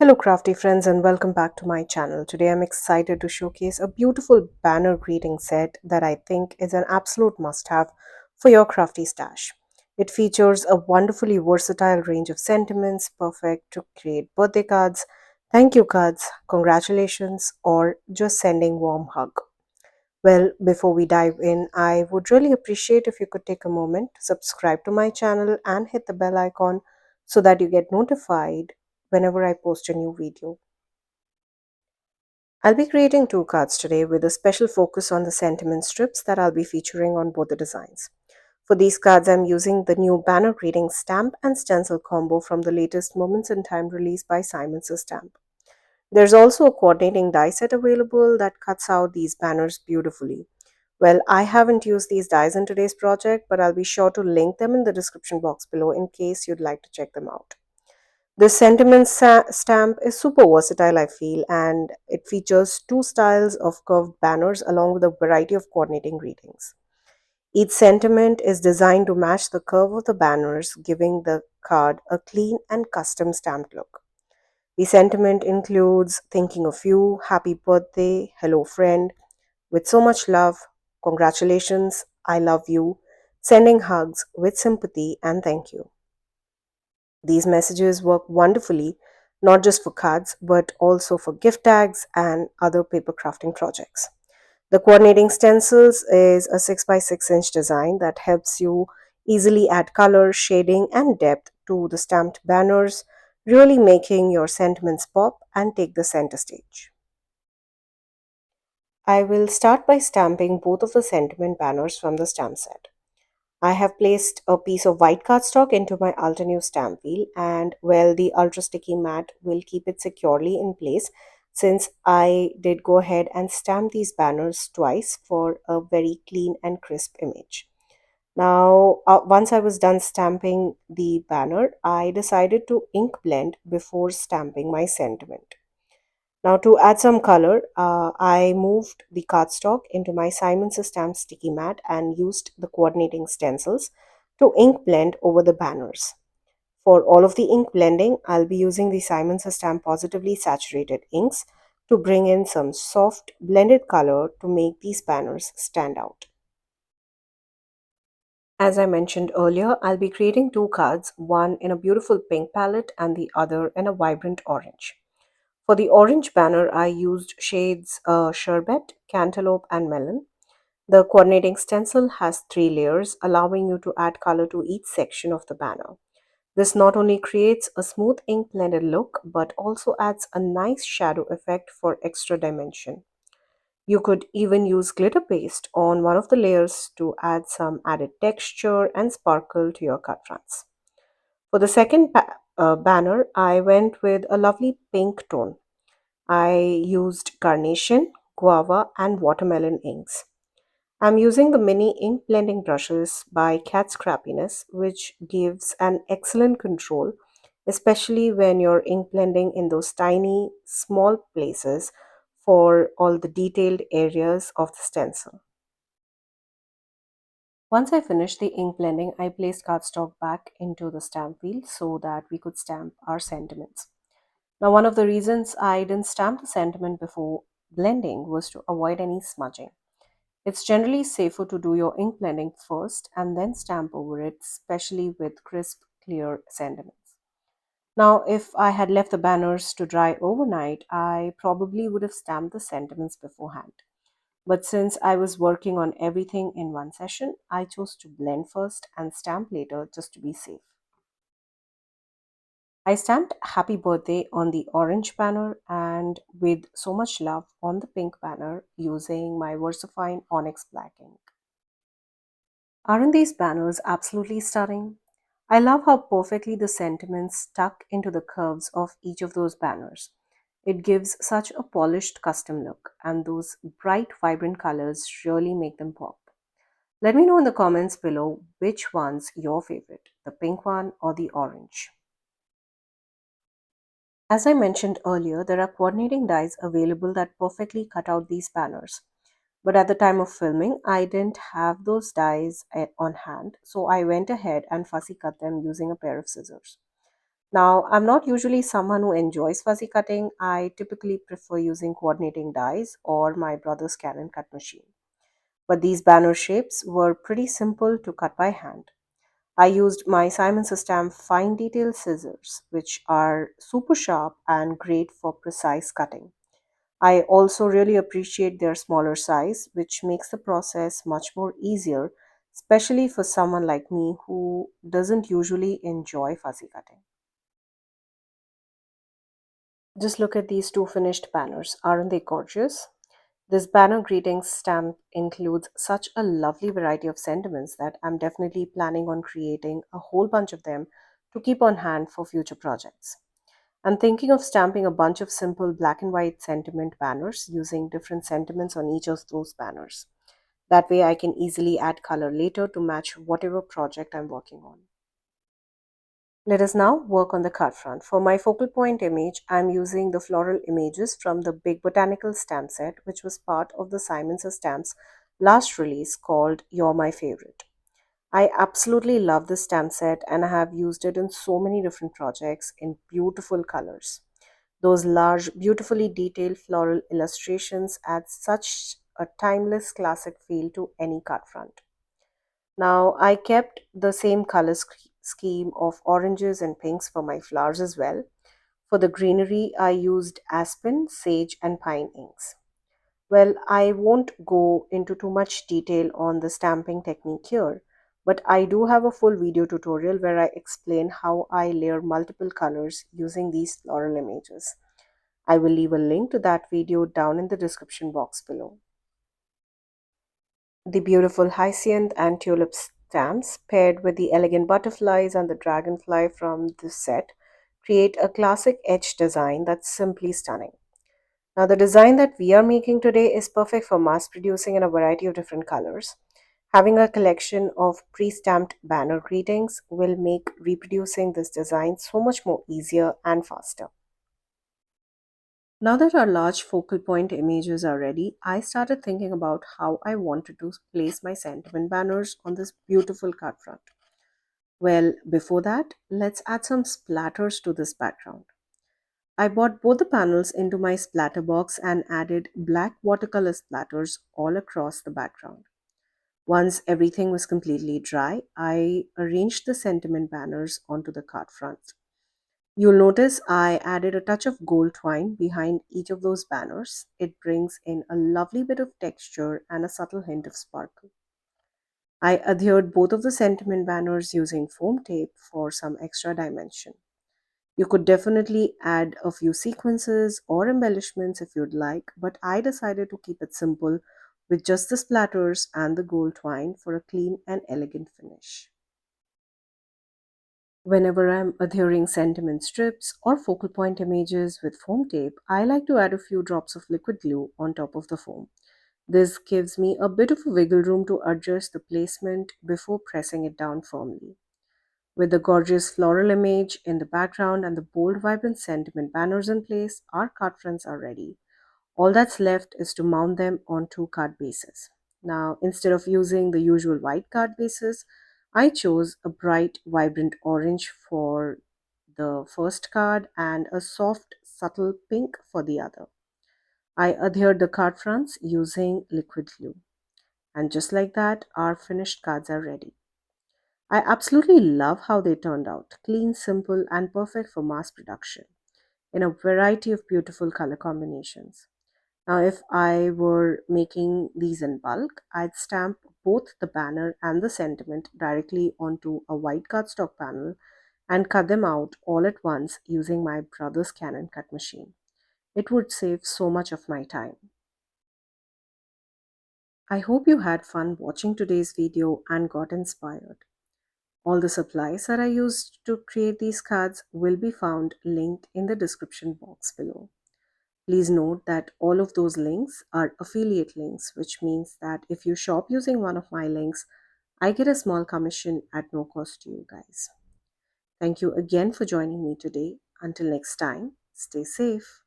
Hello, crafty friends, and welcome back to my channel. Today, I'm excited to showcase a beautiful banner greeting set that I think is an absolute must have for your crafty stash. It features a wonderfully versatile range of sentiments, perfect to create birthday cards, thank you cards, congratulations, or just sending warm hug. Well, before we dive in, I would really appreciate if you could take a moment to subscribe to my channel and hit the bell icon so that you get notified whenever I post a new video. I'll be creating two cards today with a special focus on the sentiment strips that I'll be featuring on both the designs. For these cards, I'm using the new banner greeting stamp and stencil combo from the latest Moments in Time release by Simon's Stamp. There's also a coordinating die set available that cuts out these banners beautifully. Well, I haven't used these dies in today's project, but I'll be sure to link them in the description box below in case you'd like to check them out. This stamp is super versatile, I feel, and it features two styles of curved banners along with a variety of coordinating greetings. Each sentiment is designed to match the curve of the banners, giving the card a clean and custom stamped look. The sentiment includes thinking of you, happy birthday, hello friend, with so much love, congratulations, I love you, sending hugs with sympathy and thank you. These messages work wonderfully, not just for cards, but also for gift tags and other paper crafting projects. The coordinating stencils is a 6 by 6 inch design that helps you easily add color, shading, and depth to the stamped banners, really making your sentiments pop and take the center stage. I will start by stamping both of the sentiment banners from the stamp set. I have placed a piece of white cardstock into my Altenew stamp wheel, and well, the ultra sticky mat will keep it securely in place since I did go ahead and stamp these banners twice for a very clean and crisp image. Now, once I was done stamping the banner, I decided to ink blend before stamping my sentiment. Now to add some color, I moved the cardstock into my Simon's Stamp sticky mat and used the coordinating stencils to ink blend over the banners. For all of the ink blending, I'll be using the Simon's Stamp Positively Saturated inks to bring in some soft blended color to make these banners stand out. As I mentioned earlier, I'll be creating two cards, one in a beautiful pink palette and the other in a vibrant orange. For the orange banner, I used shades Sherbet, Cantaloupe, and Melon. The coordinating stencil has three layers, allowing you to add color to each section of the banner. This not only creates a smooth ink blended look, but also adds a nice shadow effect for extra dimension. You could even use glitter paste on one of the layers to add some added texture and sparkle to your card fronts. For the second banner, I went with a lovely pink tone. I used carnation, guava, and watermelon inks. I'm using the mini ink blending brushes by Cat Scrappiness, which gives an excellent control, especially when you're ink blending in those tiny, small places for all the detailed areas of the stencil. Once I finished the ink blending, I placed cardstock back into the stamp wheel so that we could stamp our sentiments. Now, one of the reasons I didn't stamp the sentiment before blending was to avoid any smudging. It's generally safer to do your ink blending first and then stamp over it, especially with crisp, clear sentiments. Now, if I had left the banners to dry overnight, I probably would have stamped the sentiments beforehand. But since I was working on everything in one session, I chose to blend first and stamp later just to be safe. I stamped happy birthday on the orange banner and with so much love on the pink banner using my VersaFine Onyx Black ink. Aren't these banners absolutely stunning? I love how perfectly the sentiments tuck into the curves of each of those banners. It gives such a polished custom look, and those bright, vibrant colors really make them pop. Let me know in the comments below which one's your favorite, the pink one or the orange. As I mentioned earlier, there are coordinating dies available that perfectly cut out these banners. But at the time of filming, I didn't have those dies on hand, so I went ahead and fussy cut them using a pair of scissors. Now, I'm not usually someone who enjoys fuzzy cutting. I typically prefer using coordinating dies or my brother's Canon cut machine. But these banner shapes were pretty simple to cut by hand. I used my Simon's Stamp fine detail scissors, which are super sharp and great for precise cutting. I also really appreciate their smaller size, which makes the process much more easier, especially for someone like me who doesn't usually enjoy fuzzy cutting. Just look at these two finished banners. Aren't they gorgeous? This banner greetings stamp includes such a lovely variety of sentiments that I'm definitely planning on creating a whole bunch of them to keep on hand for future projects. I'm thinking of stamping a bunch of simple black and white sentiment banners using different sentiments on each of those banners. That way, I can easily add color later to match whatever project I'm working on. Let us now work on the card front. For my focal point image, I'm using the floral images from the Big Botanical stamp set, which was part of the Simon's Stamps last release called You're My Favorite. I absolutely love this stamp set and I have used it in so many different projects in beautiful colors. Those large, beautifully detailed floral illustrations add such a timeless classic feel to any card front. Now, I kept the same color scheme of oranges and pinks for my flowers as well. For the greenery, I used aspen, sage, and pine inks. Well, I won't go into too much detail on the stamping technique here, but I do have a full video tutorial where I explain how I layer multiple colors using these floral images. I will leave a link to that video down in the description box below. The beautiful hyacinth and tulip stamps, paired with the elegant butterflies and the dragonfly from this set, create a classic edge design that's simply stunning. Now, the design that we are making today is perfect for mass producing in a variety of different colors. Having a collection of pre stamped banner greetings will make reproducing this design so much more easier and faster. Now that our large focal point images are ready, I started thinking about how I wanted to place my sentiment banners on this beautiful card front. Well, before that, let's add some splatters to this background. I bought both the panels into my splatter box and added black watercolor splatters all across the background. Once everything was completely dry, I arranged the sentiment banners onto the card front. You'll notice I added a touch of gold twine behind each of those banners. It brings in a lovely bit of texture and a subtle hint of sparkle. I adhered both of the sentiment banners using foam tape for some extra dimension. You could definitely add a few sequences or embellishments if you'd like, but I decided to keep it simple with just the splatters and the gold twine for a clean and elegant finish. Whenever I'm adhering sentiment strips or focal point images with foam tape, I like to add a few drops of liquid glue on top of the foam. This gives me a bit of wiggle room to adjust the placement before pressing it down firmly. With the gorgeous floral image in the background and the bold, vibrant sentiment banners in place, our card fronts are ready. All that's left is to mount them onto card bases. Now, instead of using the usual white card bases, I chose a bright, vibrant orange for the first card and a soft, subtle pink for the other. I adhered the card fronts using liquid glue. And just like that, our finished cards are ready. I absolutely love how they turned out clean, simple, and perfect for mass production in a variety of beautiful color combinations. Now, if I were making these in bulk, I'd stamp both the banner and the sentiment directly onto a white cardstock panel and cut them out all at once using my brother's Canon cut machine. It would save so much of my time. I hope you had fun watching today's video and got inspired. All the supplies that I used to create these cards will be found linked in the description box below. Please note that all of those links are affiliate links, which means that if you shop using one of my links, I get a small commission at no cost to you guys. Thank you again for joining me today. Until next time, stay safe.